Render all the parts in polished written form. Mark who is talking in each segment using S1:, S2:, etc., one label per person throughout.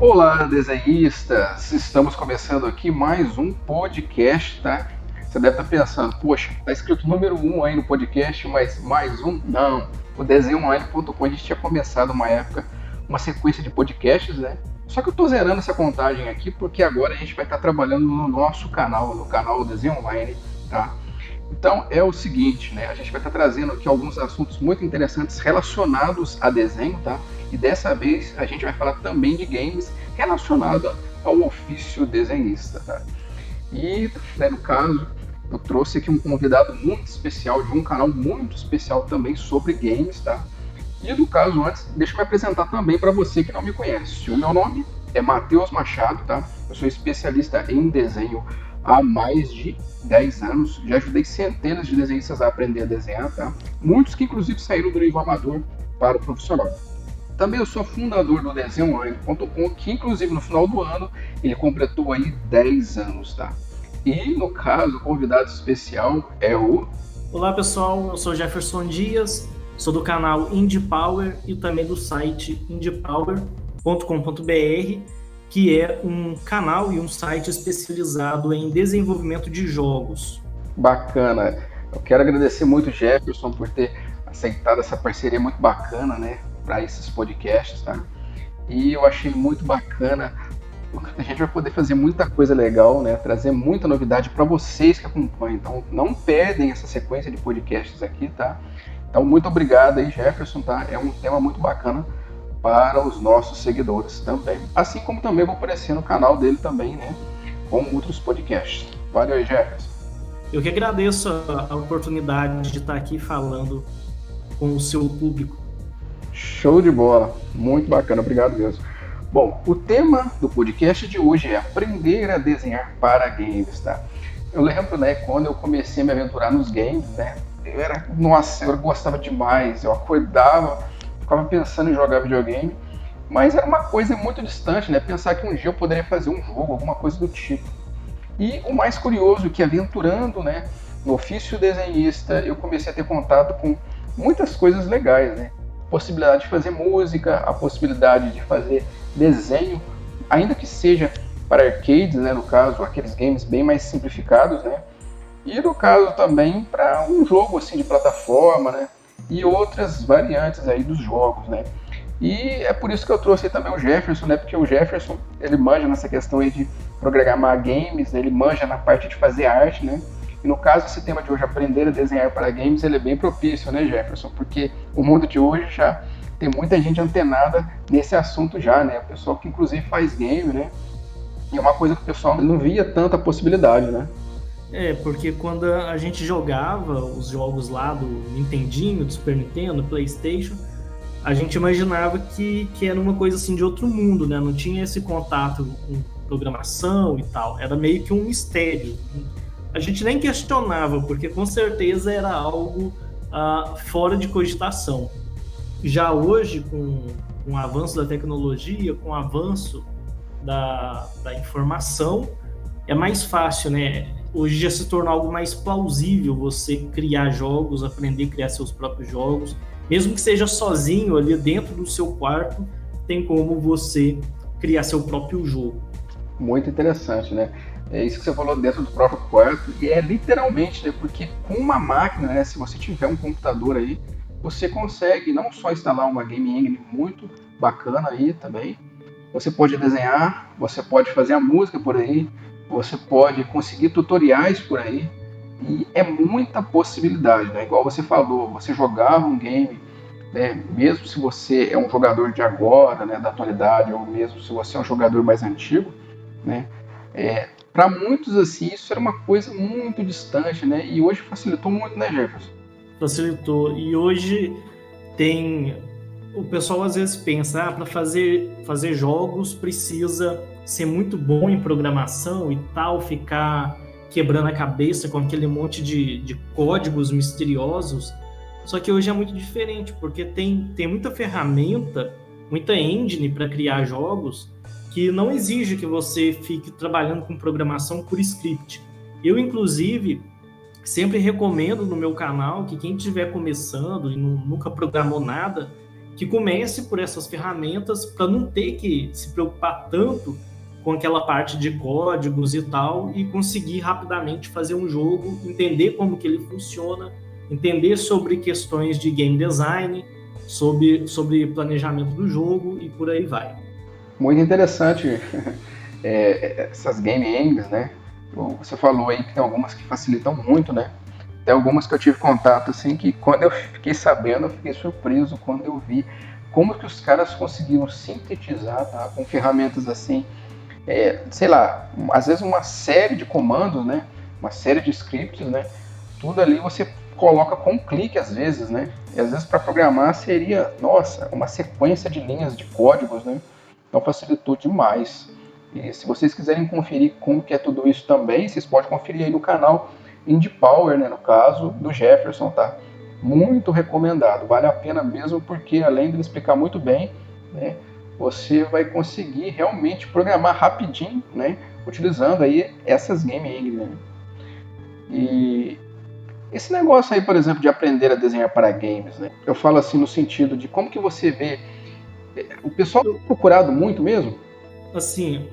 S1: Olá, desenhistas! Estamos começando aqui mais um podcast, tá? Você deve estar pensando, poxa, tá escrito número 1 aí no podcast, mas mais um? Não. O desenhoonline.com a gente tinha começado uma época, uma sequência de podcasts, né? Só que eu tô zerando essa contagem aqui porque agora a gente vai estar trabalhando no nosso canal, no canal Desenho Online, tá? Então é o seguinte, né? A gente vai estar trazendo aqui alguns assuntos muito interessantes relacionados a desenho, tá? E dessa vez a gente vai falar também de games relacionados ao ofício desenhista, tá? E, né, no caso, eu trouxe aqui um convidado muito especial de um canal muito especial também sobre games, tá? E no caso, antes, deixa eu me apresentar também para você que não me conhece. O meu nome é Matheus Machado, tá? Eu sou especialista em desenho há mais de 10 anos. Já ajudei centenas de desenhistas a aprender a desenhar, tá? Muitos que inclusive saíram do nível amador para o profissional. Também eu sou fundador do desenhoonline.com, que inclusive no final do ano ele completou aí 10 anos, tá? E no caso, o convidado especial é o...
S2: Olá pessoal, eu sou Jefferson Dias, sou do canal Indie Power e também do site indiepower.com.br, que é um canal e um site especializado em desenvolvimento de jogos.
S1: Bacana. Eu quero agradecer muito o Jefferson por ter aceitado essa parceria muito bacana, né, para esses podcasts, tá? E eu achei muito bacana. A gente vai poder fazer muita coisa legal, né? Trazer muita novidade para vocês que acompanham. Então, não perdem essa sequência de podcasts aqui, tá? Então, muito obrigado aí, Jefferson, tá? É um tema muito bacana para os nossos seguidores também. Assim como também vou aparecer no canal dele também, né? Com outros podcasts. Valeu aí, Jefferson.
S2: Eu que agradeço a oportunidade de estar aqui falando com o seu público.
S1: Show de bola. Muito bacana, obrigado mesmo. Bom, o tema do podcast de hoje é aprender a desenhar para games, tá? Eu lembro, né, quando eu comecei a me aventurar nos games, né? Nossa, eu gostava demais. Eu acordava, ficava pensando em jogar videogame, mas era uma coisa muito distante, né? Pensar que um dia eu poderia fazer um jogo, alguma coisa do tipo. E o mais curioso é que aventurando, né, no ofício desenhista, eu comecei a ter contato com muitas coisas legais, né? A possibilidade de fazer música, a possibilidade de fazer desenho, ainda que seja para arcades, né, no caso, aqueles games bem mais simplificados, né? E no caso também para um jogo assim de plataforma, né? E outras variantes aí dos jogos, né? E é por isso que eu trouxe também o Jefferson, né? Porque o Jefferson, ele manja nessa questão aí de programar games, né? Ele manja na parte de fazer arte, né? E no caso, esse tema de hoje, aprender a desenhar para games, ele é bem propício, né, Jefferson? Porque o mundo de hoje já tem muita gente antenada nesse assunto já, né? O pessoal que inclusive faz game, né? E é uma coisa que o pessoal não via tanta possibilidade, né?
S2: Porque quando a gente jogava os jogos lá do Nintendinho, do Super Nintendo, PlayStation, a gente imaginava que era uma coisa assim de outro mundo, né? Não tinha esse contato com programação e tal. Era meio que um mistério. A gente nem questionava, porque com certeza era algo fora de cogitação. Já hoje, com o avanço da tecnologia, com o avanço da informação, é mais fácil, né? Hoje já se tornou algo mais plausível você criar jogos, aprender a criar seus próprios jogos, mesmo que seja sozinho ali dentro do seu quarto, tem como você criar seu próprio jogo.
S1: Muito interessante, né? É isso que você falou dentro do próprio quarto, e é literalmente, né? Porque com uma máquina, né? Se você tiver um computador aí, você consegue não só instalar uma game engine muito bacana aí também, você pode desenhar, você pode fazer a música por aí, você pode conseguir tutoriais por aí, e é muita possibilidade, né? Igual você falou, você jogava um game, né? Mesmo se você é um jogador de agora, né, da atualidade, ou mesmo se você é um jogador mais antigo, né? Para muitos assim isso era uma coisa muito distante, né? E hoje facilitou muito, né, Jefferson?
S2: Facilitou. E hoje tem. O pessoal às vezes pensa, para fazer jogos precisa ser muito bom em programação e tal, ficar quebrando a cabeça com aquele monte de códigos misteriosos. Só que hoje é muito diferente, porque tem muita ferramenta, muita engine para criar jogos que não exige que você fique trabalhando com programação por script. Eu, inclusive, sempre recomendo no meu canal que quem estiver começando e nunca programou nada, que comece por essas ferramentas para não ter que se preocupar tanto com aquela parte de códigos e tal, e conseguir rapidamente fazer um jogo, entender como que ele funciona, entender sobre questões de game design, sobre planejamento do jogo e por aí vai.
S1: Muito interessante essas game engines, né? Você falou aí que tem algumas que facilitam muito, né? Tem algumas que eu tive contato, assim, que quando eu fiquei sabendo, eu fiquei surpreso quando eu vi como que os caras conseguiram sintetizar, tá? Com ferramentas assim, sei lá, às vezes uma série de comandos, né? Uma série de scripts, né? Tudo ali você coloca com um clique às vezes, né? E às vezes para programar seria, nossa, uma sequência de linhas de códigos, né? Então facilitou demais. E se vocês quiserem conferir como que é tudo isso também, vocês podem conferir aí no canal Indie Power, né, no caso do Jefferson, tá? Muito recomendado, vale a pena mesmo, porque além de ele explicar muito bem, né, você vai conseguir realmente programar rapidinho, né, utilizando aí essas game engines, né? E esse negócio aí, por exemplo, de aprender a desenhar para games, né? Eu falo assim no sentido de como que você vê o pessoal tem procurado muito mesmo?
S2: Assim,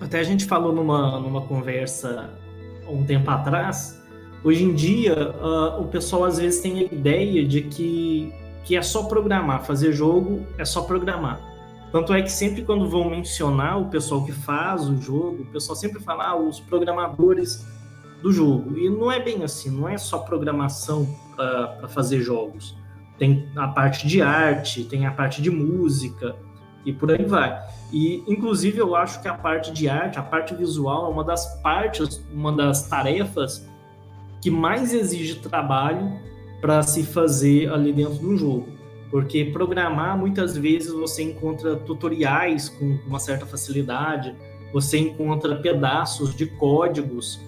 S2: até a gente falou numa conversa um tempo atrás, hoje em dia o pessoal às vezes tem a ideia de que é só programar, fazer jogo é só programar. Tanto é que sempre quando vão mencionar o pessoal que faz o jogo, o pessoal sempre fala os programadores do jogo. E não é bem assim, não é só programação para fazer jogos. Tem a parte de arte, tem a parte de música e por aí vai. E, inclusive, eu acho que a parte de arte, a parte visual, é uma das tarefas que mais exige trabalho para se fazer ali dentro do jogo. Porque programar, muitas vezes, você encontra tutoriais com uma certa facilidade, você encontra pedaços de códigos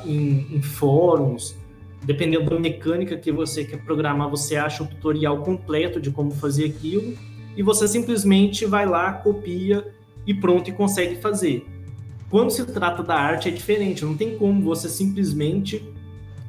S2: em fóruns. Dependendo da mecânica que você quer programar, você acha o tutorial completo de como fazer aquilo, e você simplesmente vai lá, copia e pronto, e consegue fazer. Quando se trata da arte é diferente, não tem como você simplesmente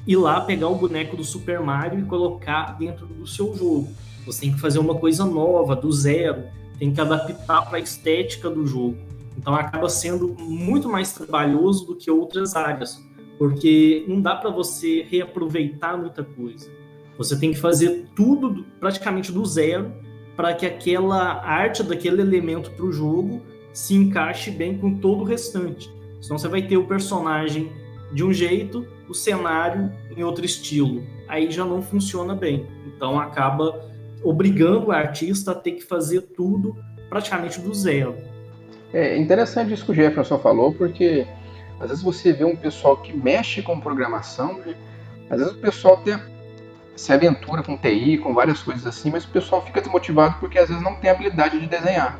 S2: ir lá, pegar o boneco do Super Mario e colocar dentro do seu jogo. Você tem que fazer uma coisa nova, do zero, tem que adaptar para a estética do jogo. Então acaba sendo muito mais trabalhoso do que outras áreas, porque não dá para você reaproveitar muita coisa. Você tem que fazer tudo praticamente do zero para que aquela arte daquele elemento para o jogo se encaixe bem com todo o restante. Senão você vai ter o personagem de um jeito, o cenário em outro estilo. Aí já não funciona bem. Então acaba obrigando o artista a ter que fazer tudo praticamente do zero.
S1: É interessante isso que o Jefferson falou, porque às vezes você vê um pessoal que mexe com programação, né? Às vezes o pessoal se aventura com TI, com várias coisas assim, mas o pessoal fica desmotivado porque às vezes não tem habilidade de desenhar.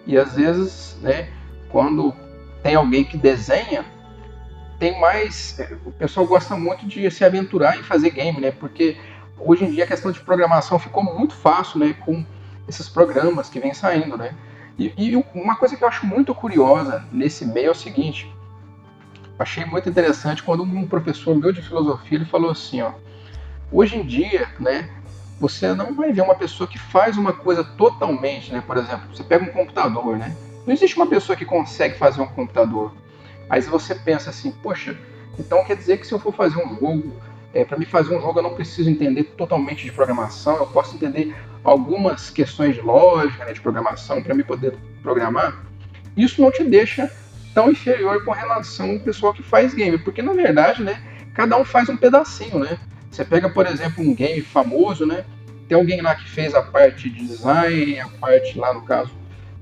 S1: E às vezes, né, quando tem alguém que desenha, tem mais... O pessoal gosta muito de se aventurar em fazer game, né? Porque hoje em dia a questão de programação ficou muito fácil, né? Com esses programas que vêm saindo, né? E uma coisa que eu acho muito curiosa nesse meio é o seguinte: achei muito interessante quando um professor meu de filosofia ele falou assim, ó, hoje em dia, né, você não vai ver uma pessoa que faz uma coisa totalmente, né, por exemplo, você pega um computador, né, não existe uma pessoa que consegue fazer um computador. Aí você pensa assim, poxa, então quer dizer que se eu for fazer um jogo, para me fazer um jogo eu não preciso entender totalmente de programação, eu posso entender algumas questões de lógica, né, de programação para me poder programar. Isso não te deixa tão inferior com relação ao pessoal que faz game, porque na verdade, né, cada um faz um pedacinho, né? Você pega, por exemplo, um game famoso, né? Tem alguém lá que fez a parte de design, a parte lá no caso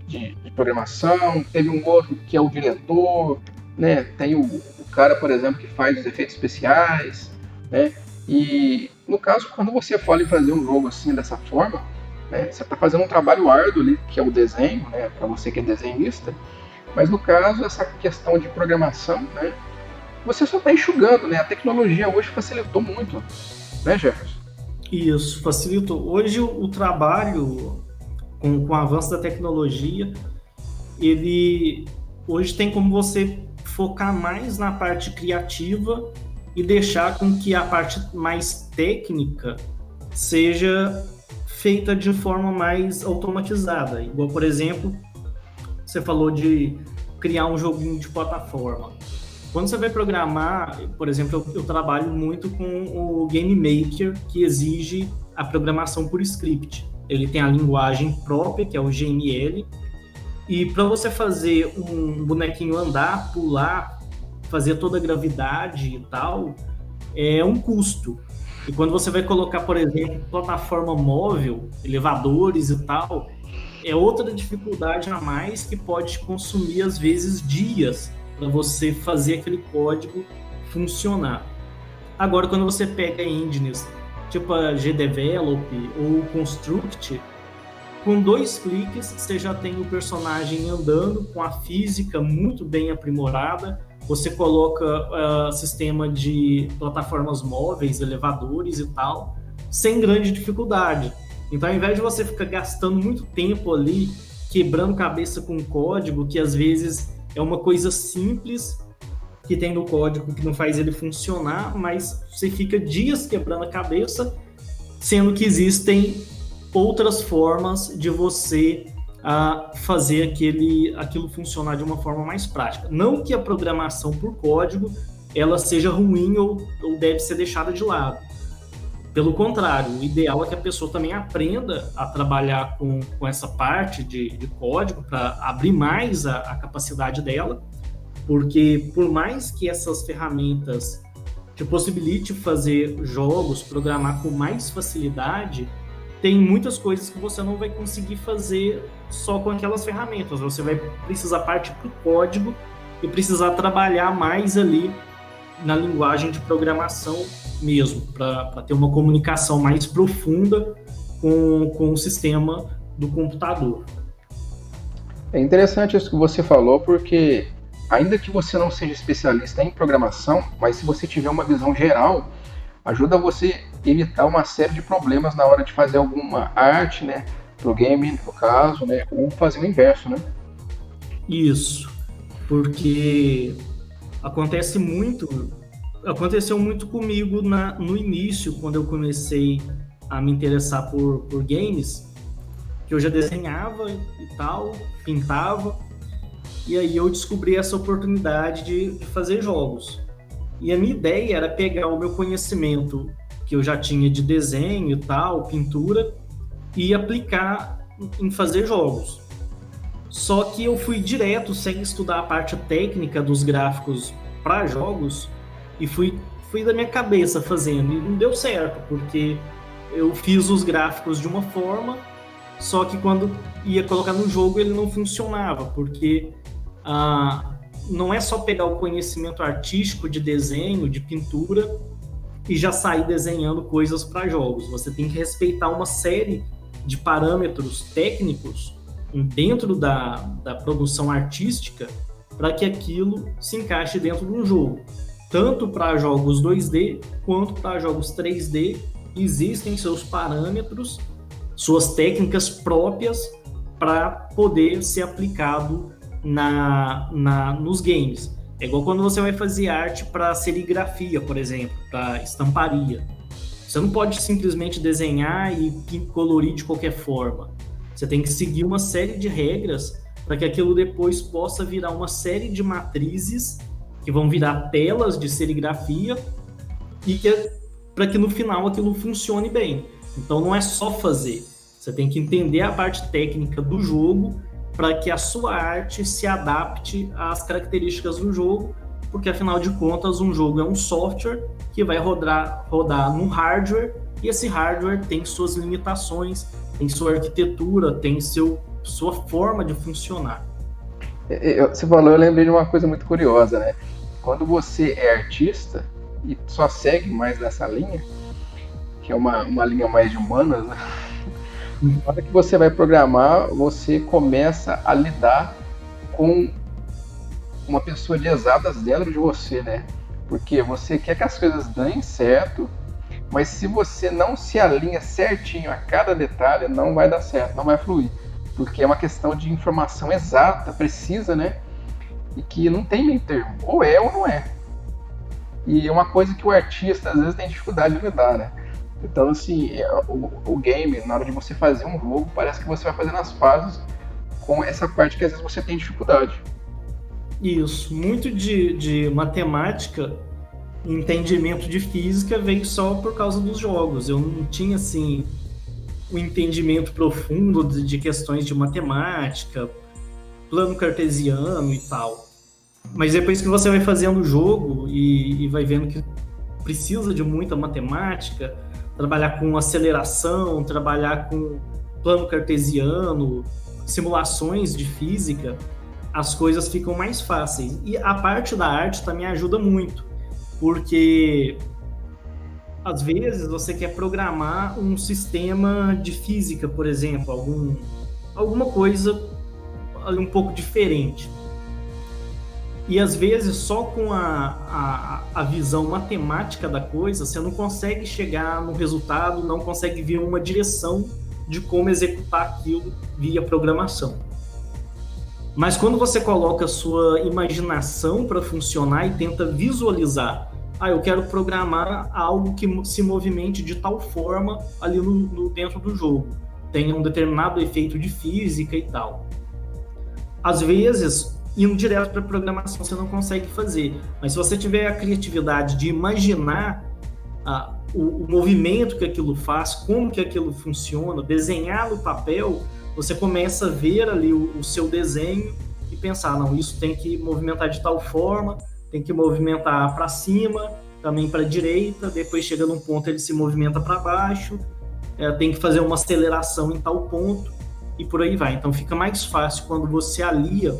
S1: de programação, teve um outro que é o diretor, né? Tem o cara, por exemplo, que faz os efeitos especiais, né? E no caso, quando você fala em fazer um jogo assim dessa forma, né, você está fazendo um trabalho árduo ali, que é o desenho, né? Para você que é desenhista. Mas no caso, essa questão de programação, né, você só está enxugando, né? A tecnologia hoje facilitou muito, né, Jefferson?
S2: Isso, facilitou. Hoje o trabalho, com o avanço da tecnologia, ele hoje tem como você focar mais na parte criativa e deixar com que a parte mais técnica seja feita de forma mais automatizada. Igual, por exemplo, você falou de criar um joguinho de plataforma. Quando você vai programar, por exemplo, eu trabalho muito com o Game Maker, que exige a programação por script. Ele tem a linguagem própria, que é o GML, e para você fazer um bonequinho andar, pular, fazer toda a gravidade e tal, é um custo. E quando você vai colocar, por exemplo, plataforma móvel, elevadores e tal, é outra dificuldade a mais que pode consumir, às vezes, dias para você fazer aquele código funcionar. Agora, quando você pega engines tipo a GDevelop ou Construct, com 2 cliques você já tem o personagem andando com a física muito bem aprimorada. Você coloca sistema de plataformas móveis, elevadores e tal, sem grande dificuldade. Então, ao invés de você ficar gastando muito tempo ali, quebrando cabeça com código, que às vezes é uma coisa simples que tem no código que não faz ele funcionar, mas você fica dias quebrando a cabeça, sendo que existem outras formas de você fazer aquilo funcionar de uma forma mais prática. Não que a programação por código ela seja ruim ou deve ser deixada de lado. Pelo contrário, o ideal é que a pessoa também aprenda a trabalhar com essa parte de código para abrir mais a capacidade dela, porque por mais que essas ferramentas te possibilite fazer jogos, programar com mais facilidade, tem muitas coisas que você não vai conseguir fazer só com aquelas ferramentas. Você vai precisar partir para o código e precisar trabalhar mais ali na linguagem de programação mesmo, para ter uma comunicação mais profunda com o sistema do computador.
S1: É interessante isso que você falou, porque ainda que você não seja especialista em programação, mas se você tiver uma visão geral, ajuda você a evitar uma série de problemas na hora de fazer alguma arte, né, pro game, no caso, né, ou fazer o inverso, né?
S2: Isso, porque aconteceu muito comigo no início, quando eu comecei a me interessar por games, que eu já desenhava e tal, pintava, e aí eu descobri essa oportunidade de fazer jogos. E a minha ideia era pegar o meu conhecimento que eu já tinha de desenho e tal, pintura, e aplicar em fazer jogos. Só que eu fui direto, sem estudar a parte técnica dos gráficos para jogos, e fui da minha cabeça fazendo, e não deu certo, porque eu fiz os gráficos de uma forma, só que quando ia colocar no jogo ele não funcionava, porque não é só pegar o conhecimento artístico de desenho, de pintura, e já sair desenhando coisas para jogos. Você tem que respeitar uma série de parâmetros técnicos dentro da produção artística para que aquilo se encaixe dentro de um jogo. Tanto para jogos 2D quanto para jogos 3D, existem seus parâmetros, suas técnicas próprias para poder ser aplicado nos games. É igual quando você vai fazer arte para serigrafia, por exemplo, para estamparia. Você não pode simplesmente desenhar e colorir de qualquer forma. Você tem que seguir uma série de regras para que aquilo depois possa virar uma série de matrizes que vão virar telas de serigrafia e para que no final aquilo funcione bem. Então não é só fazer. Você tem que entender a parte técnica do jogo para que a sua arte se adapte às características do jogo, porque afinal de contas um jogo é um software que vai rodar num hardware, e esse hardware tem suas limitações, tem sua arquitetura, tem sua forma de funcionar.
S1: Você falou, eu lembrei de uma coisa muito curiosa, né? Quando você é artista e só segue mais nessa linha, que é uma linha mais de humanas, né? Na hora que você vai programar, você começa a lidar com uma pessoa de exatas dentro de você, né? Porque você quer que as coisas deem certo, mas se você não se alinha certinho a cada detalhe, não vai dar certo, não vai fluir. Porque é uma questão de informação exata, precisa, né? E que não tem meio termo, ou é ou não é. E é uma coisa que o artista às vezes tem dificuldade de lidar, né? Então, assim, o game, na hora de você fazer um jogo, parece que você vai fazendo as fases com essa parte que às vezes você tem dificuldade.
S2: Isso, muito de matemática e entendimento de física veio só por causa dos jogos. Eu não tinha, assim, o entendimento profundo de questões de matemática, plano cartesiano e tal. Mas depois que você vai fazendo o jogo e vai vendo que precisa de muita matemática, trabalhar com aceleração, trabalhar com plano cartesiano, simulações de física, as coisas ficam mais fáceis. E a parte da arte também ajuda muito, porque às vezes você quer programar um sistema de física, por exemplo, alguma coisa ali um pouco diferente. E às vezes só com a visão matemática da coisa, você não consegue chegar no resultado, não consegue ver uma direção de como executar aquilo via programação. Mas quando você coloca a sua imaginação para funcionar e tenta visualizar, eu quero programar algo que se movimente de tal forma ali dentro do jogo, tenha um determinado efeito de física e tal. Às vezes, indo direto para a programação você não consegue fazer, mas se você tiver a criatividade de imaginar o movimento que aquilo faz, como que aquilo funciona, desenhar no papel, você começa a ver ali o seu desenho e pensar, não, isso tem que movimentar de tal forma, tem que movimentar para cima, também para a direita, depois chega num ponto ele se movimenta para baixo, tem que fazer uma aceleração em tal ponto e por aí vai. Então fica mais fácil quando você alia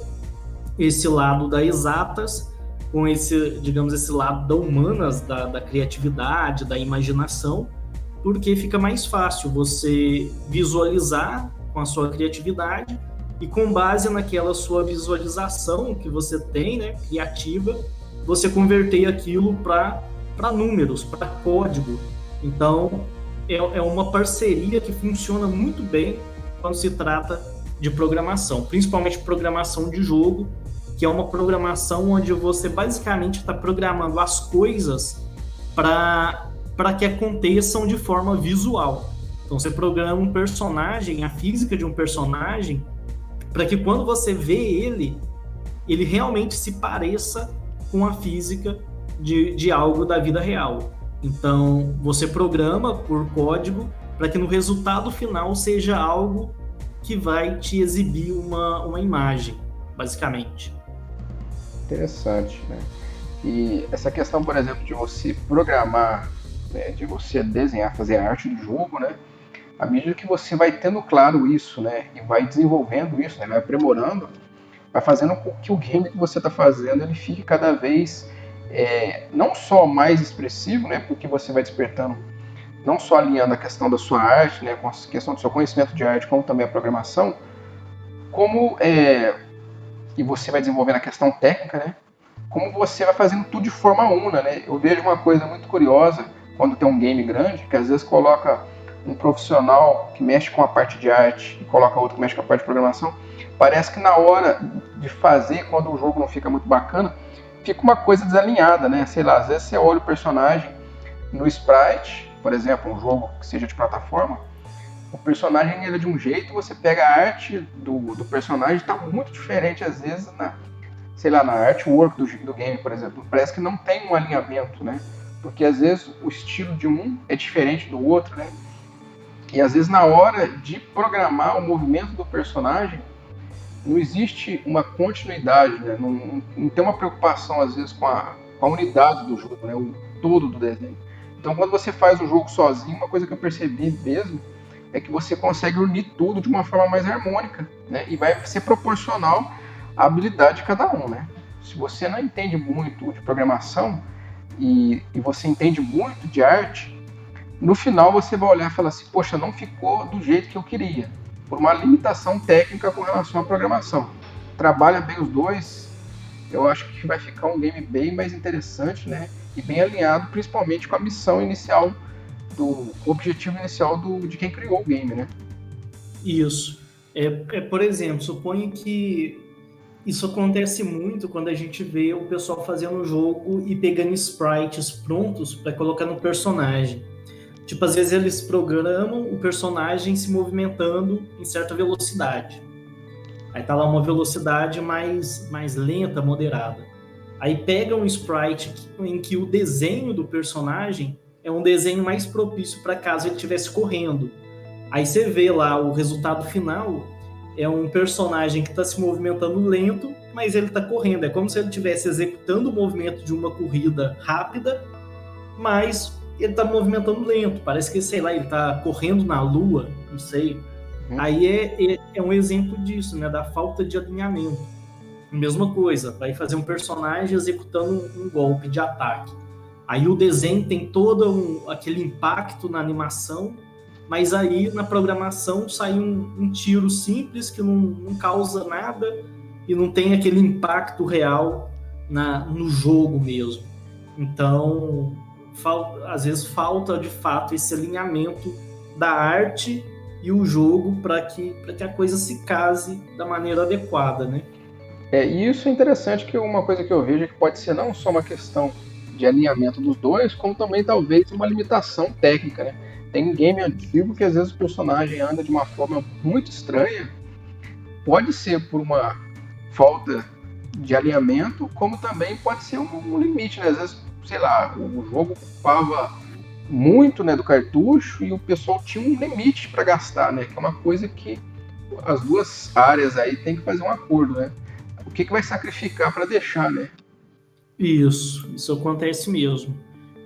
S2: esse lado da exatas com esse, digamos, esse lado da humanas, da criatividade, da imaginação, porque fica mais fácil você visualizar com a sua criatividade e com base naquela sua visualização que você tem, né, criativa, você converter aquilo para números, para código. Então, é uma parceria que funciona muito bem quando se trata de programação, principalmente programação de jogo, que é uma programação onde você basicamente está programando as coisas para que aconteçam de forma visual. Então você programa um personagem, a física de um personagem, para que quando você vê ele realmente se pareça com a física de algo da vida real. Então você programa por código para que no resultado final seja algo que vai te exibir uma imagem, basicamente.
S1: Interessante, né? E essa questão, por exemplo, de você programar, né, de você desenhar, fazer a arte do jogo, né? À medida que você vai tendo claro isso, né, e vai desenvolvendo isso, né, vai aprimorando, vai fazendo com que o game que você está fazendo ele fique cada vez não só mais expressivo, né, porque você vai despertando, não só alinhando a questão da sua arte, né, com a questão do seu conhecimento de arte, como também a programação, como e você vai desenvolvendo a questão técnica, né, como você vai fazendo tudo de forma una, né. Eu vejo uma coisa muito curiosa quando tem um game grande, que às vezes coloca um profissional que mexe com a parte de arte e coloca outro que mexe com a parte de programação, parece que na hora de fazer, quando o jogo não fica muito bacana, fica uma coisa desalinhada, né? Sei lá, às vezes você olha o personagem no sprite, por exemplo, um jogo que seja de plataforma, o personagem ele é de um jeito, você pega a arte do personagem, está muito diferente às vezes na artwork do game, por exemplo. Parece que não tem um alinhamento, né? Porque às vezes o estilo de um é diferente do outro, né? E às vezes na hora de programar o movimento do personagem, não existe uma continuidade, né? Não tem uma preocupação às vezes com a unidade do jogo, né? O todo do desenho. Então quando você faz o jogo sozinho, uma coisa que eu percebi mesmo é que você consegue unir tudo de uma forma mais harmônica, né? E vai ser proporcional à habilidade de cada um, né? Se você não entende muito de programação e você entende muito de arte, no final você vai olhar e falar assim, poxa, não ficou do jeito que eu queria, por uma limitação técnica com relação à programação. Trabalha bem os dois, eu acho que vai ficar um game bem mais interessante, né? E bem alinhado, principalmente com a missão inicial, o objetivo inicial de quem criou o game, né?
S2: Isso. Por exemplo, suponho que isso acontece muito quando a gente vê o pessoal fazendo o jogo e pegando sprites prontos para colocar no personagem. Tipo, às vezes eles programam o personagem se movimentando em certa velocidade. Aí tá lá uma velocidade mais lenta, moderada. Aí pega um sprite em que o desenho do personagem é um desenho mais propício para caso ele estivesse correndo. Aí você vê lá o resultado final, é um personagem que está se movimentando lento, mas ele está correndo. É como se ele estivesse executando o movimento de uma corrida rápida, mas ele está movimentando lento. Parece que, sei lá, ele está correndo na lua, não sei. Aí é um exemplo disso, né? Da falta de alinhamento. Mesma coisa, vai fazer um personagem executando um golpe de ataque. Aí o desenho tem todo aquele impacto na animação, mas aí na programação sai um tiro simples que não causa nada e não tem aquele impacto real no jogo mesmo. Então, às vezes falta de fato esse alinhamento da arte e o jogo para que a coisa se case da maneira adequada, né?
S1: E isso é interessante, que uma coisa que eu vejo é que pode ser não só uma questão de alinhamento dos dois, como também talvez uma limitação técnica, né? Tem game antigo que às vezes o personagem anda de uma forma muito estranha, pode ser por uma falta de alinhamento, como também pode ser um limite, né? Às vezes, sei lá, o jogo ocupava muito, né, do cartucho e o pessoal tinha um limite para gastar, né? Que é uma coisa que as duas áreas aí tem que fazer um acordo, né? O que vai sacrificar para deixar, né?
S2: Isso acontece mesmo,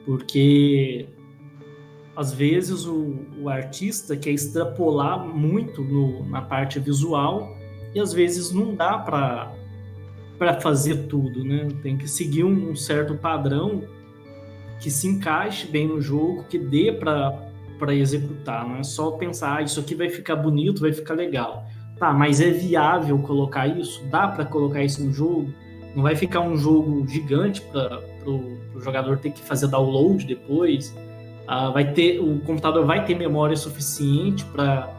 S2: porque às vezes o artista quer extrapolar muito na parte visual e às vezes não dá para fazer tudo, né? Tem que seguir um certo padrão que se encaixe bem no jogo, que dê para executar. Não é só pensar, isso aqui vai ficar bonito, vai ficar legal. Tá, mas é viável colocar isso? Dá para colocar isso no jogo? Não vai ficar um jogo gigante para o jogador ter que fazer download depois? O computador vai ter memória suficiente para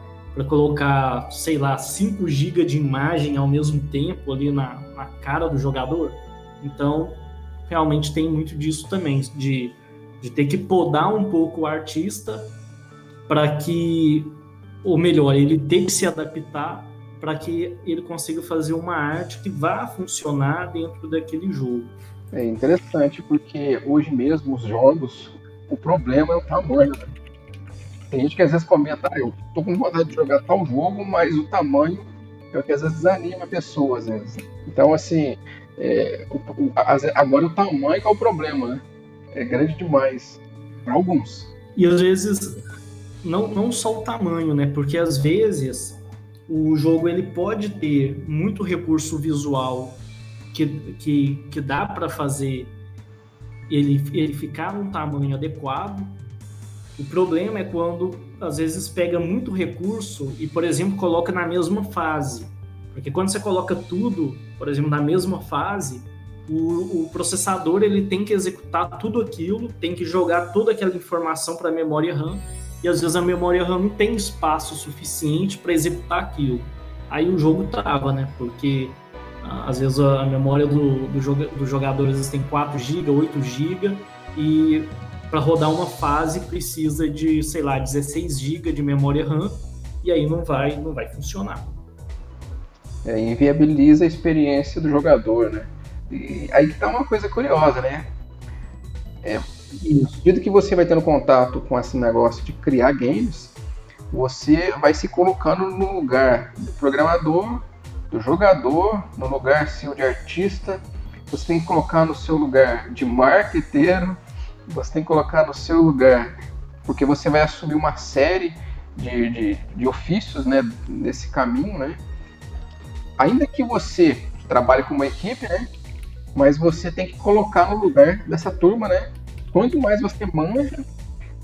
S2: colocar, sei lá, 5 GB de imagem ao mesmo tempo ali na cara do jogador? Então, realmente tem muito disso também, de ter que podar um pouco o artista para que, ou melhor, ele tem que se adaptar para que ele consiga fazer uma arte que vá funcionar dentro daquele jogo.
S1: É interessante, porque hoje mesmo os jogos, o problema é o tamanho, né? Tem gente que às vezes comenta, eu tô com vontade de jogar tal jogo, mas o tamanho é o que às vezes desanima a pessoa, às vezes. Então, assim, agora o tamanho que é o problema, né? É grande demais para alguns.
S2: E às vezes, não só o tamanho, né? Porque às vezes o jogo ele pode ter muito recurso visual que dá para fazer ele ficar num tamanho adequado. O problema é quando às vezes pega muito recurso e, por exemplo, coloca na mesma fase. Porque quando você coloca tudo, por exemplo, na mesma fase, o processador ele tem que executar tudo aquilo, tem que jogar toda aquela informação para a memória RAM, e às vezes a memória RAM não tem espaço suficiente para executar aquilo. Aí o jogo trava, né? Porque às vezes a memória do jogador às vezes tem 4 GB, 8 GB, e para rodar uma fase precisa de, sei lá, 16 GB de memória RAM, e aí não vai funcionar.
S1: Inviabiliza a experiência do jogador, né? E aí que tá uma coisa curiosa, né? No sentido que você vai tendo contato com esse negócio de criar games, você vai se colocando no lugar do programador, do jogador, no lugar seu de artista, você tem que colocar no seu lugar de marqueteiro, você tem que colocar no seu lugar, porque você vai assumir uma série de ofícios, né, nesse caminho, né? Ainda que você trabalhe com uma equipe, né, mas você tem que colocar no lugar dessa turma, né? Quanto mais você manja,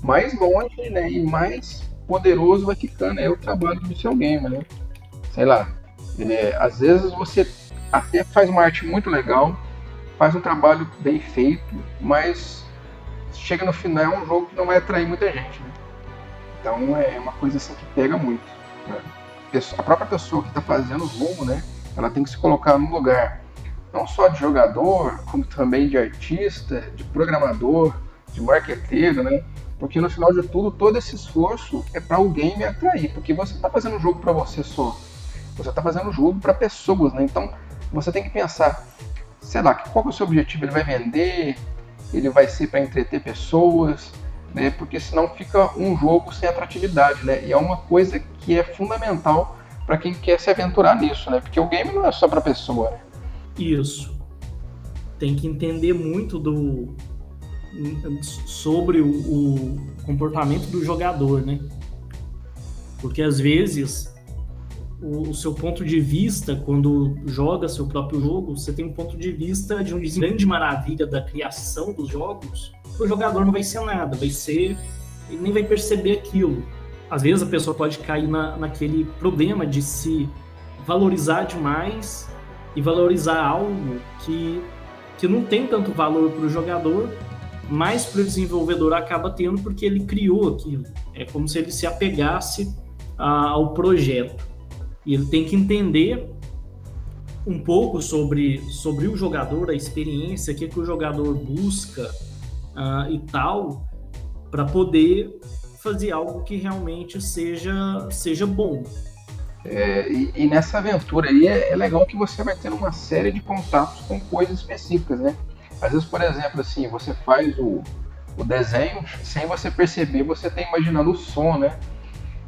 S1: mais longe, né, e mais poderoso vai ficando o trabalho do seu game, né? Sei lá, às vezes você até faz uma arte muito legal, faz um trabalho bem feito, mas chega no final é um jogo que não vai atrair muita gente, né? Então é uma coisa assim que pega muito, né? A própria pessoa que está fazendo o jogo, né, ela tem que se colocar no lugar não só de jogador, como também de artista, de programador, de marqueteiro, né? Porque no final de tudo, todo esse esforço é para o game atrair, porque você está fazendo um jogo para você só, você está fazendo um jogo para pessoas, né? Então você tem que pensar, sei lá, qual é o seu objetivo? Ele vai vender? Ele vai ser para entreter pessoas? Né? Porque senão fica um jogo sem atratividade, né? E é uma coisa que é fundamental para quem quer se aventurar nisso, né? Porque o game não é só para pessoa, né?
S2: Isso. Tem que entender muito sobre o comportamento do jogador, né? Porque às vezes o seu ponto de vista, quando joga seu próprio jogo, você tem um ponto de vista de uma grande maravilha da criação dos jogos, o jogador não vai ser nada, ele nem vai perceber aquilo. Às vezes a pessoa pode cair naquele problema de se valorizar demais e valorizar algo que não tem tanto valor para o jogador, mas para o desenvolvedor acaba tendo porque ele criou aquilo. É como se ele se apegasse ao projeto. E ele tem que entender um pouco sobre o jogador, a experiência, o que o jogador busca e tal, para poder fazer algo que realmente seja bom.
S1: E nessa aventura aí é legal que você vai tendo uma série de contatos com coisas específicas, né? Às vezes, por exemplo, assim, você faz o desenho, sem você perceber, você está imaginando o som, né?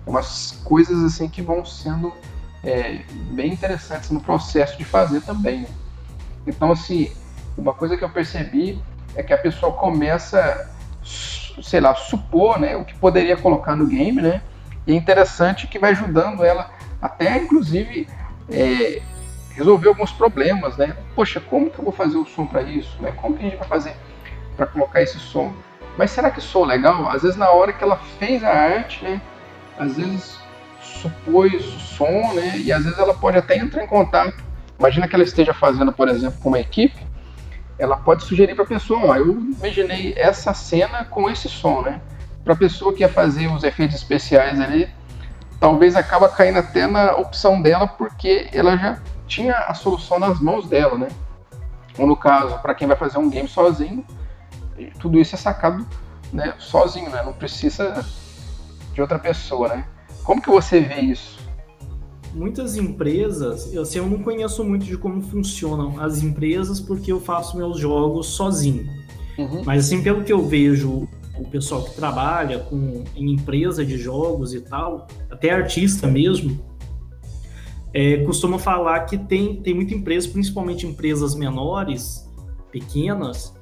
S1: Umas coisas assim que vão sendo bem interessantes no processo de fazer também, né? Então, assim, uma coisa que eu percebi é que a pessoa começa, sei lá, supor, né, o que poderia colocar no game, né? E é interessante que vai ajudando ela até, inclusive, resolver alguns problemas, né? Poxa, como que eu vou fazer o som para isso? Né? Como que a gente vai fazer para colocar esse som? Mas será que soa legal? Às vezes na hora que ela fez a arte, né? Às vezes supôs o som, né? E às vezes ela pode até entrar em contato. Imagina que ela esteja fazendo, por exemplo, com uma equipe, ela pode sugerir para a pessoa, ó, eu imaginei essa cena com esse som, né? Para a pessoa que ia fazer os efeitos especiais ali, talvez acaba caindo até na opção dela, porque ela já tinha a solução nas mãos dela, né? Ou no caso, para quem vai fazer um game sozinho, tudo isso é sacado, né, sozinho, né? Não precisa de outra pessoa, né? Como que você vê isso?
S2: Muitas empresas, eu não conheço muito de como funcionam as empresas, porque eu faço meus jogos sozinho.
S1: Uhum.
S2: Mas assim, pelo que eu vejo, o pessoal que trabalha em empresa de jogos e tal, até artista mesmo, costuma falar que tem muita empresa, principalmente empresas menores, pequenas,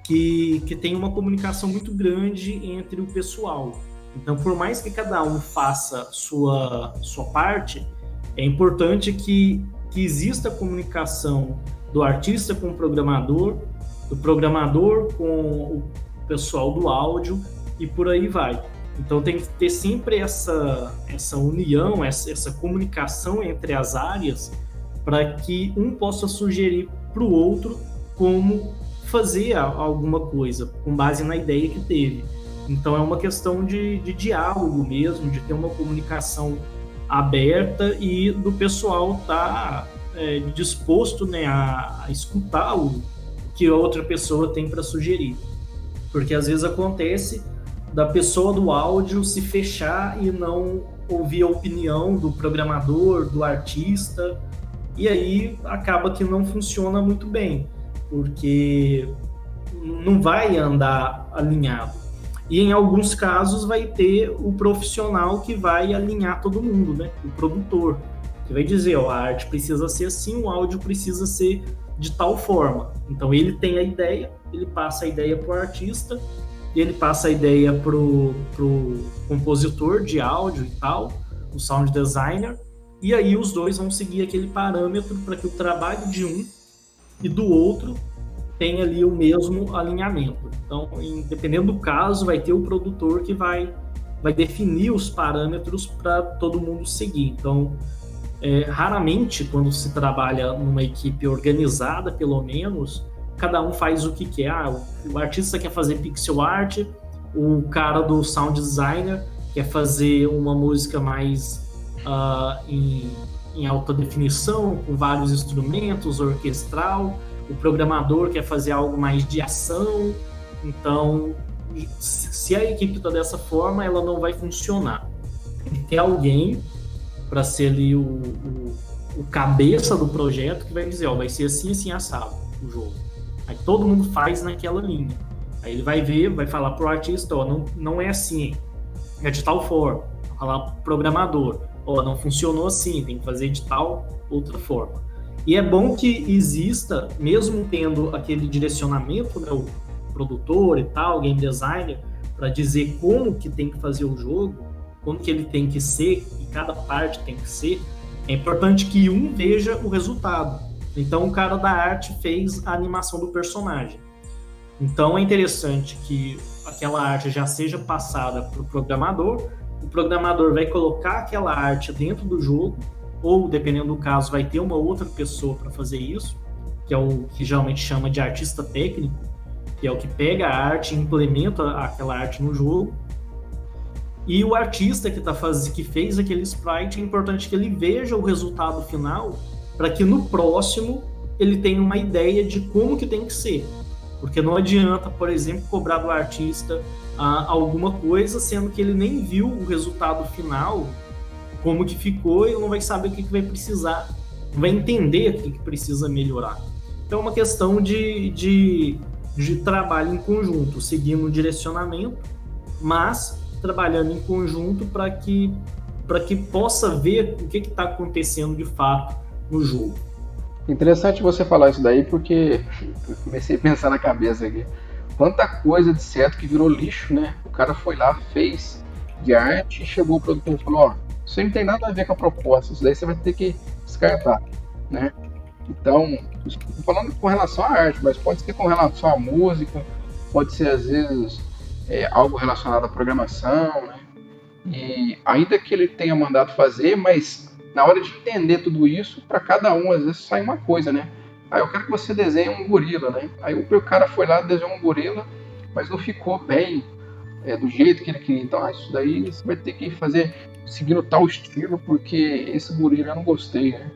S2: que tem uma comunicação muito grande entre o pessoal. Então, por mais que cada um faça sua parte, é importante que exista comunicação do artista com o programador, do programador com o pessoal do áudio e por aí vai. Então tem que ter sempre essa união, essa comunicação entre as áreas para que um possa sugerir para o outro como fazer alguma coisa com base na ideia que teve. Então é uma questão de diálogo mesmo, de ter uma comunicação aberta e do pessoal estar disposto, né, a escutar o que a outra pessoa tem para sugerir. Porque às vezes acontece da pessoa do áudio se fechar e não ouvir a opinião do programador, do artista, e aí acaba que não funciona muito bem, porque não vai andar alinhado. E em alguns casos vai ter o profissional que vai alinhar todo mundo, né? O produtor, que vai dizer, ó, a arte precisa ser assim, o áudio precisa ser de tal forma. Então ele tem a ideia, ele passa a ideia para o artista, ele passa a ideia pro compositor de áudio e tal, o sound designer, e aí os dois vão seguir aquele parâmetro para que o trabalho de um e do outro tenha ali o mesmo alinhamento. Então, dependendo do caso, vai ter o produtor que vai definir os parâmetros para todo mundo seguir. Então, raramente, quando se trabalha numa equipe organizada, pelo menos, cada um faz o que quer. O artista quer fazer pixel art, o cara do sound designer quer fazer uma música mais em alta definição, com vários instrumentos, orquestral, o programador quer fazer algo mais de ação. Então, se a equipe está dessa forma, ela não vai funcionar. Tem que ter alguém para ser ali o cabeça do projeto que vai dizer, ó, vai ser assim, assim, assado o jogo. Aí todo mundo faz naquela linha. Aí ele vai ver, vai falar pro artista, ó, não é assim, é de tal forma. Vai falar pro programador, ó, não funcionou assim, tem que fazer de tal outra forma. E é bom que exista, mesmo tendo aquele direcionamento, né, o produtor e tal, game designer, para dizer como que tem que fazer o jogo, como que ele tem que ser, e cada parte tem que ser, é importante que um veja o resultado. Então o cara da arte fez a animação do personagem. Então é interessante que aquela arte já seja passada para o programador vai colocar aquela arte dentro do jogo, ou dependendo do caso, vai ter uma outra pessoa para fazer isso, que é o que geralmente chama de artista técnico, que é o que pega a arte e implementa aquela arte no jogo. E o artista que fez aquele sprite, é importante que ele veja o resultado final para que no próximo ele tenha uma ideia de como que tem que ser. Porque não adianta, por exemplo, cobrar do artista alguma coisa, sendo que ele nem viu o resultado final, como que ficou, e ele não vai saber o que vai precisar, não vai entender o que precisa melhorar. Então é uma questão de trabalho em conjunto, seguindo o direcionamento, mas trabalhando em conjunto para que possa ver o que está acontecendo de fato no jogo.
S1: Interessante você falar isso daí, porque eu comecei a pensar na cabeça aqui. Quanta coisa de certo que virou lixo, né? O cara foi lá, fez de arte e chegou o produtor e falou, ó, isso não tem nada a ver com a proposta, isso daí você vai ter que descartar, né? Então, estou falando com relação à arte, mas pode ser com relação à música, pode ser às vezes algo relacionado à programação, né? E ainda que ele tenha mandado fazer, mas na hora de entender tudo isso, para cada um às vezes sai uma coisa, né? Ah, eu quero que você desenhe um gorila, né? Aí o cara foi lá, desenhou um gorila, mas não ficou bem do jeito que ele queria. Então, isso daí você vai ter que fazer seguindo tal estilo, porque esse gorila eu não gostei, né?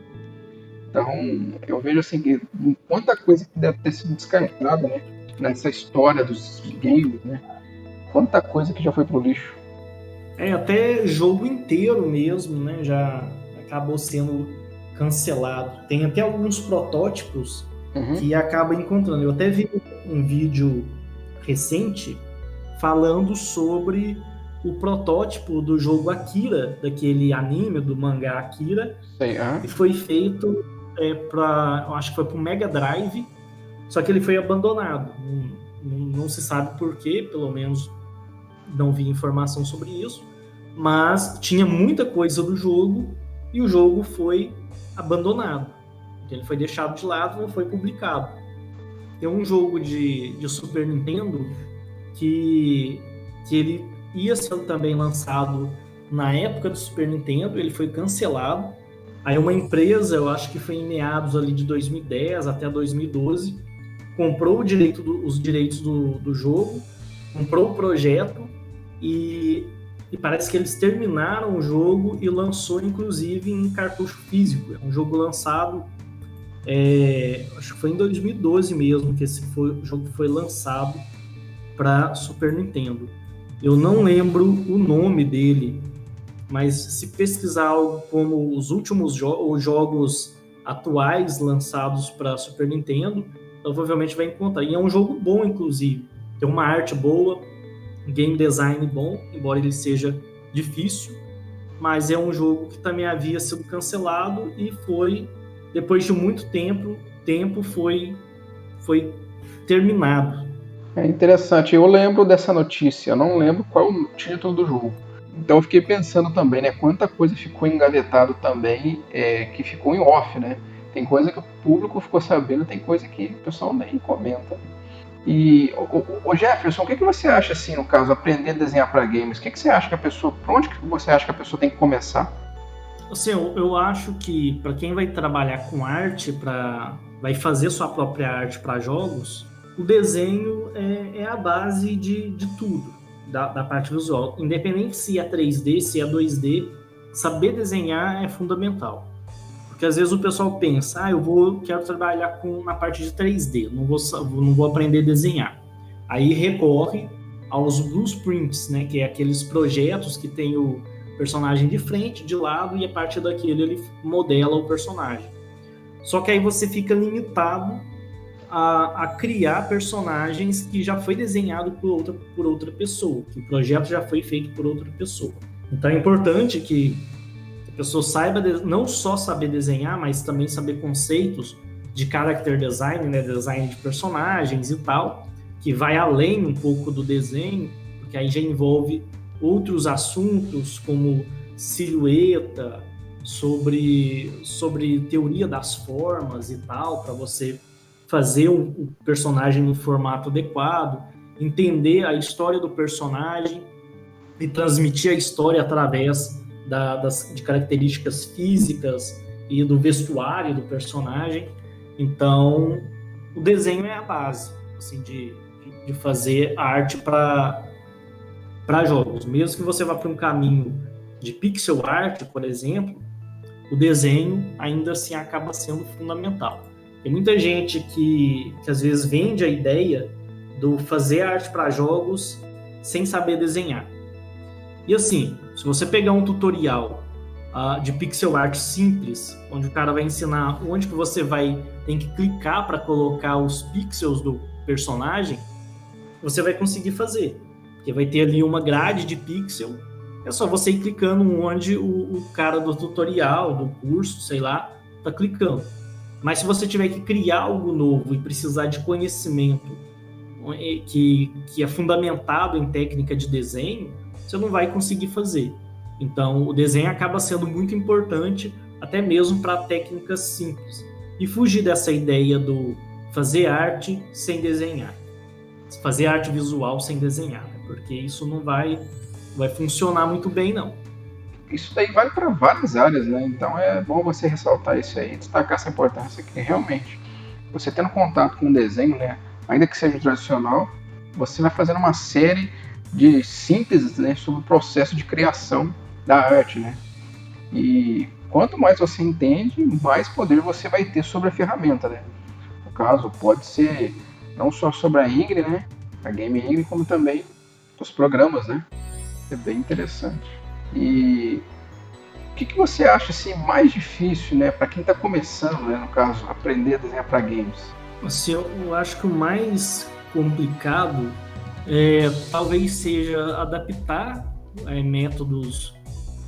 S1: Então, eu vejo assim que quanta coisa que deve ter sido descartada, né? Nessa história dos games, né? Quanta coisa que já foi pro lixo.
S2: Até jogo inteiro mesmo, né? Já acabou sendo cancelado. Tem até alguns protótipos que acaba encontrando. Eu até vi um vídeo recente falando sobre o protótipo do jogo Akira, daquele anime, do mangá Akira, que foi feito eu acho que foi para o Mega Drive, só que ele foi abandonado. Não se sabe por quê, pelo menos não vi informação sobre isso, mas tinha muita coisa do jogo e o jogo foi abandonado. Então ele foi deixado de lado, não foi publicado. Tem um jogo de Super Nintendo que ele ia ser também lançado na época do Super Nintendo, ele foi cancelado. Aí uma empresa, eu acho que foi em meados ali de 2010 até 2012, comprou os direitos do jogo, comprou o projeto e parece que eles terminaram o jogo e lançou inclusive em cartucho físico. É um jogo lançado, acho que foi em 2012 mesmo que o jogo foi lançado para Super Nintendo. Eu não lembro o nome dele, mas se pesquisar algo como os últimos jogos atuais lançados para Super Nintendo, provavelmente vai encontrar. E é um jogo bom, inclusive. Tem uma arte boa, um game design bom, embora ele seja difícil, mas é um jogo que também havia sido cancelado e foi, depois de muito tempo foi terminado.
S1: É interessante, eu lembro dessa notícia, eu não lembro qual é o título do jogo. Então eu fiquei pensando também, né, quanta coisa ficou engavetado também, que ficou em off, né? Tem coisa que o público ficou sabendo, tem coisa que o pessoal nem comenta. E, ô Jefferson, o que você acha, assim, no caso, aprender a desenhar para games? O que você acha que a pessoa, por onde que você acha que a pessoa tem que começar?
S2: Assim, eu acho que para quem vai trabalhar com arte, vai fazer sua própria arte para jogos, o desenho é a base de tudo, da parte visual. Independente se é 3D, se é 2D, saber desenhar é fundamental. Porque às vezes o pessoal pensa, quero trabalhar na parte de 3D, não vou aprender a desenhar. Aí recorre aos blueprints, né, que é aqueles projetos que tem o personagem de frente, de lado, e a partir daquele ele modela o personagem. Só que aí você fica limitado a criar personagens que já foi desenhado por outra pessoa, que o projeto já foi feito por outra pessoa. Então é importante que a pessoa saiba não só saber desenhar, mas também saber conceitos de character design, né, design de personagens e tal, que vai além um pouco do desenho, porque aí já envolve outros assuntos como silhueta, sobre teoria das formas e tal, para você fazer o personagem no formato adequado, entender a história do personagem e transmitir a história através de características físicas e do vestuário do personagem. Então, o desenho é a base assim, de fazer arte para jogos. Mesmo que você vá para um caminho de pixel art, por exemplo, o desenho ainda assim acaba sendo fundamental. Tem muita gente que às vezes vende a ideia do fazer arte para jogos sem saber desenhar. E assim, se você pegar um tutorial de pixel art simples, onde o cara vai ensinar onde que você tem que clicar para colocar os pixels do personagem, você vai conseguir fazer. Porque vai ter ali uma grade de pixel, é só você ir clicando onde o cara do tutorial, do curso, sei lá, tá clicando. Mas se você tiver que criar algo novo e precisar de conhecimento que é fundamentado em técnica de desenho, você não vai conseguir fazer. Então, o desenho acaba sendo muito importante, até mesmo para técnicas simples. E fugir dessa ideia do fazer arte sem desenhar. Fazer arte visual sem desenhar, né? Porque isso não vai funcionar muito bem, não.
S1: Isso daí vale para várias áreas, né? Então é bom você ressaltar isso aí, destacar essa importância que realmente você tendo contato com o desenho, né? Ainda que seja tradicional, você vai fazendo uma série de sínteses, né, sobre o processo de criação da arte, né? E quanto mais você entende, mais poder você vai ter sobre a ferramenta, né? No caso, pode ser não só sobre a Ingrid, né? A Game Ingrid, como também os programas, né? É bem interessante. E o que você acha assim, mais difícil, né, para quem está começando, né, no caso, aprender a desenhar para games?
S2: Assim, eu acho que o mais complicado talvez seja adaptar métodos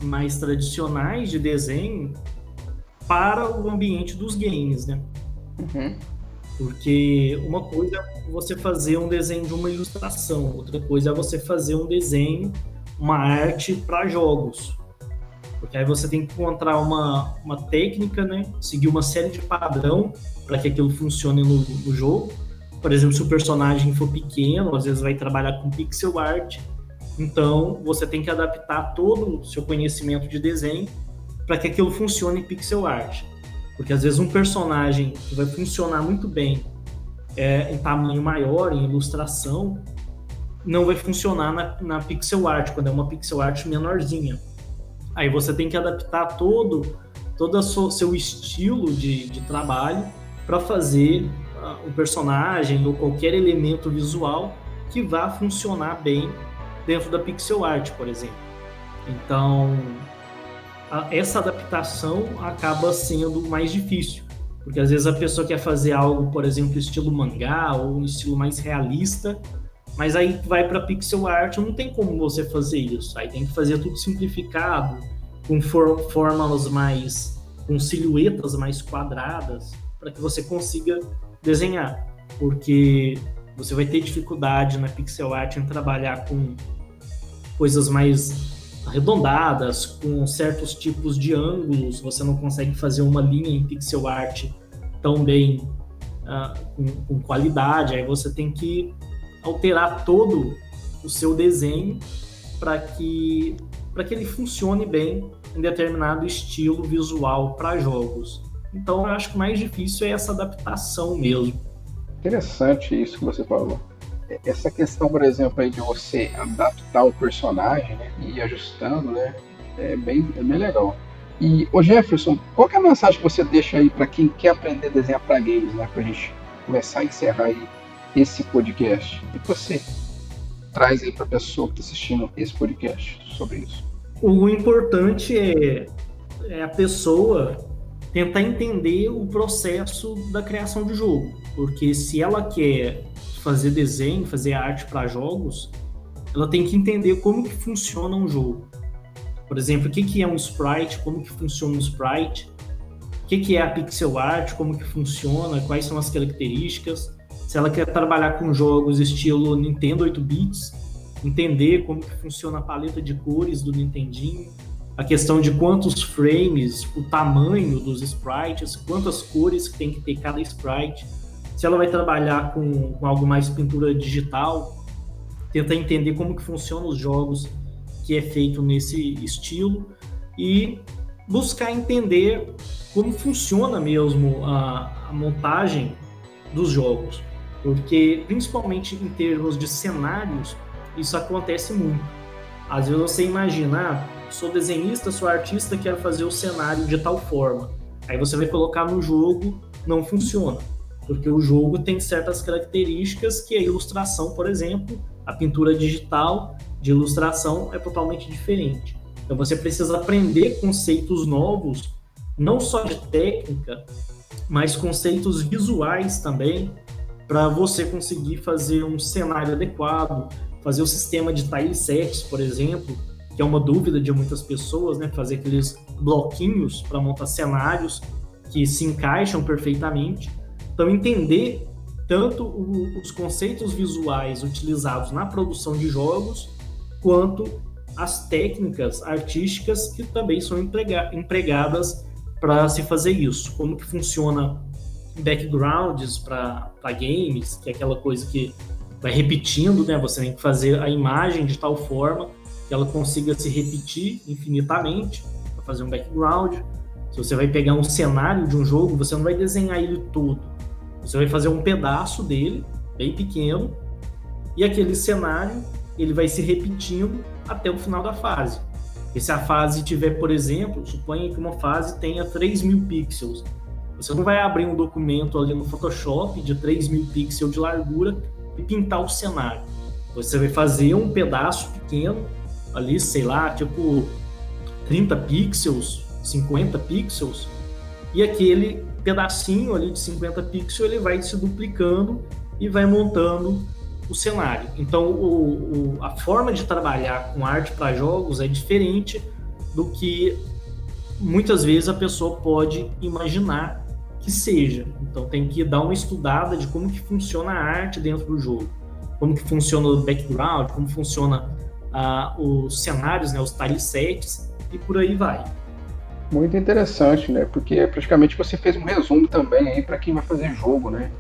S2: mais tradicionais de desenho para o ambiente dos games, né?
S1: Uhum.
S2: Porque uma coisa é você fazer um desenho de uma ilustração, outra coisa é você fazer um desenho, uma arte para jogos. Porque aí você tem que encontrar uma técnica, né? Seguir uma série de padrão para que aquilo funcione no jogo. Por exemplo, se o personagem for pequeno, às vezes vai trabalhar com pixel art. Então, você tem que adaptar todo o seu conhecimento de desenho para que aquilo funcione em pixel art. Porque às vezes um personagem que vai funcionar muito bem em tamanho maior, em ilustração, não vai funcionar na pixel art, quando é uma pixel art menorzinha. Aí você tem que adaptar todo o seu estilo de trabalho para fazer um personagem ou qualquer elemento visual que vá funcionar bem dentro da pixel art, por exemplo. Então, essa adaptação acaba sendo mais difícil, porque às vezes a pessoa quer fazer algo, por exemplo, estilo mangá ou um estilo mais realista, mas aí vai para pixel art, não tem como você fazer isso. Aí tem que fazer tudo simplificado, com fórmulas com silhuetas mais quadradas, para que você consiga desenhar, porque você vai ter dificuldade na pixel art em trabalhar com coisas mais arredondadas, com certos tipos de ângulos, você não consegue fazer uma linha em pixel art tão bem, com qualidade, aí você tem que alterar todo o seu desenho para que ele funcione bem em determinado estilo visual para jogos. Então, eu acho que o mais difícil é essa adaptação mesmo.
S1: Interessante isso que você falou. Essa questão, por exemplo, aí de você adaptar o personagem, né, e ir ajustando, né, é bem legal. E, ô Jefferson, qual que é a mensagem que você deixa aí para quem quer aprender a desenhar para games, né, para a gente começar a encerrar aí esse podcast? E você? traz aí para a pessoa que está assistindo esse podcast sobre isso?
S2: O importante é a pessoa tentar entender o processo da criação de jogo, porque se ela quer fazer desenho, fazer arte para jogos, ela tem que entender como que funciona um jogo. Por exemplo, o que é um sprite, como que funciona um sprite, o que é a pixel art, como que funciona, quais são as características. Se ela quer trabalhar com jogos estilo Nintendo 8-bits, entender como que funciona a paleta de cores do Nintendinho, a questão de quantos frames, o tamanho dos sprites, quantas cores que tem que ter cada sprite. Se ela vai trabalhar com algo mais pintura digital, tentar entender como que funcionam os jogos que é feito nesse estilo e buscar entender como funciona mesmo a montagem dos jogos, porque principalmente em termos de cenários, isso acontece muito. Às vezes você imagina, sou desenhista, sou artista, quero fazer o cenário de tal forma. Aí você vai colocar no jogo, não funciona, porque o jogo tem certas características que a ilustração, por exemplo, a pintura digital de ilustração é totalmente diferente. Então você precisa aprender conceitos novos, não só de técnica, mas conceitos visuais também, para você conseguir fazer um cenário adequado, fazer o sistema de tilesets, por exemplo, que é uma dúvida de muitas pessoas, né? Fazer aqueles bloquinhos para montar cenários que se encaixam perfeitamente. Então, entender tanto os conceitos visuais utilizados na produção de jogos, quanto as técnicas artísticas que também são empregadas para se fazer isso. Como que funciona backgrounds para games, que é aquela coisa que vai repetindo, né? Você tem que fazer a imagem de tal forma que ela consiga se repetir infinitamente para fazer um background. Se você vai pegar um cenário de um jogo, você não vai desenhar ele todo. Você vai fazer um pedaço dele, bem pequeno, e aquele cenário ele vai se repetindo até o final da fase. E se a fase tiver, por exemplo, suponha que uma fase tenha 3.000 pixels. Você não vai abrir um documento ali no Photoshop de 3.000 pixels de largura e pintar o cenário. Você vai fazer um pedaço pequeno, ali, sei lá, tipo 30 pixels, 50 pixels, e aquele pedacinho ali de 50 pixels ele vai se duplicando e vai montando o cenário. Então, a forma de trabalhar com arte para jogos é diferente do que muitas vezes a pessoa pode imaginar que seja. Então, tem que dar uma estudada de como que funciona a arte dentro do jogo, como que funciona o background, como funciona os cenários, né, os tilesets, e por aí vai.
S1: Muito interessante, né? Porque praticamente você fez um resumo também aí para quem vai fazer jogo, né?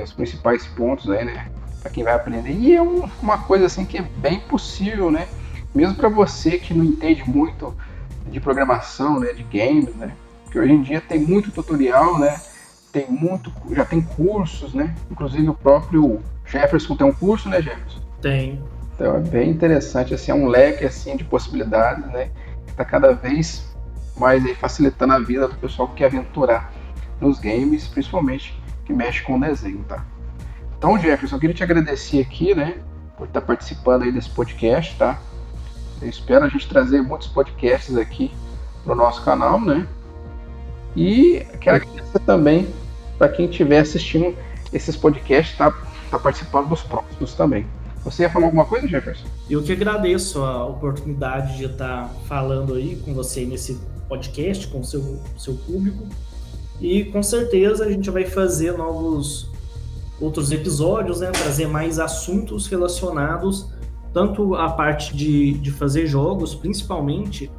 S1: Os principais pontos aí, né? Para quem vai aprender. E é uma coisa assim que é bem possível, né? Mesmo para você que não entende muito de programação, né? De games, né? Porque hoje em dia tem muito tutorial, né? Já tem cursos, né? Inclusive o próprio Jefferson tem um curso, né, Jefferson?
S2: Tem.
S1: Então é bem interessante, assim, é um leque assim de possibilidades, né? Que está cada vez mais aí facilitando a vida do pessoal que quer aventurar nos games, principalmente que mexe com o desenho, tá? Então, Jefferson, eu queria te agradecer aqui, né, por estar participando aí desse podcast, tá? Eu espero a gente trazer muitos podcasts aqui pro nosso canal, né? E quero agradecer também para quem estiver assistindo esses podcasts, tá participando dos próximos também. Você ia falar alguma coisa, Jefferson?
S2: Eu que agradeço a oportunidade de estar falando aí com você nesse podcast, com o seu público. E com certeza a gente vai fazer outros episódios, né? Trazer mais assuntos relacionados tanto à parte de fazer jogos, principalmente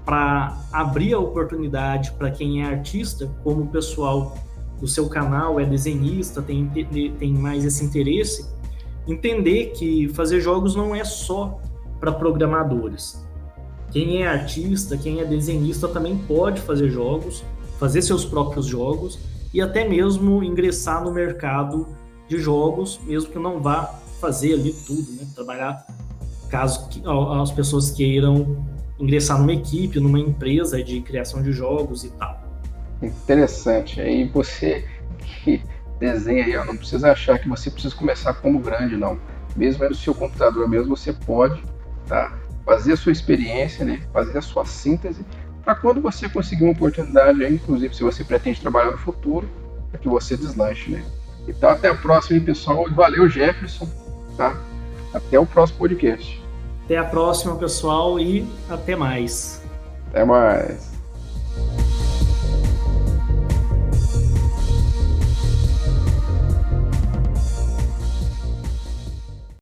S2: para abrir a oportunidade para quem é artista, como o pessoal do seu canal é desenhista, tem mais esse interesse, entender que fazer jogos não é só para programadores. Quem é artista, quem é desenhista também pode fazer jogos, fazer seus próprios jogos e até mesmo ingressar no mercado de jogos, mesmo que não vá fazer ali tudo, né? Trabalhar caso as pessoas queiram ingressar numa equipe, numa empresa de criação de jogos e tal.
S1: Interessante. Aí você que desenha aí, não precisa achar que você precisa começar como grande, não. mesmo no seu computador mesmo, você pode, tá, fazer a sua experiência, né, fazer a sua síntese, para quando você conseguir uma oportunidade, aí, inclusive se você pretende trabalhar no futuro, para que você deslanche, né. Então até a próxima, pessoal. Valeu, Jefferson, tá? Até o próximo podcast.
S2: Até a próxima, pessoal, e até mais.
S1: Até mais.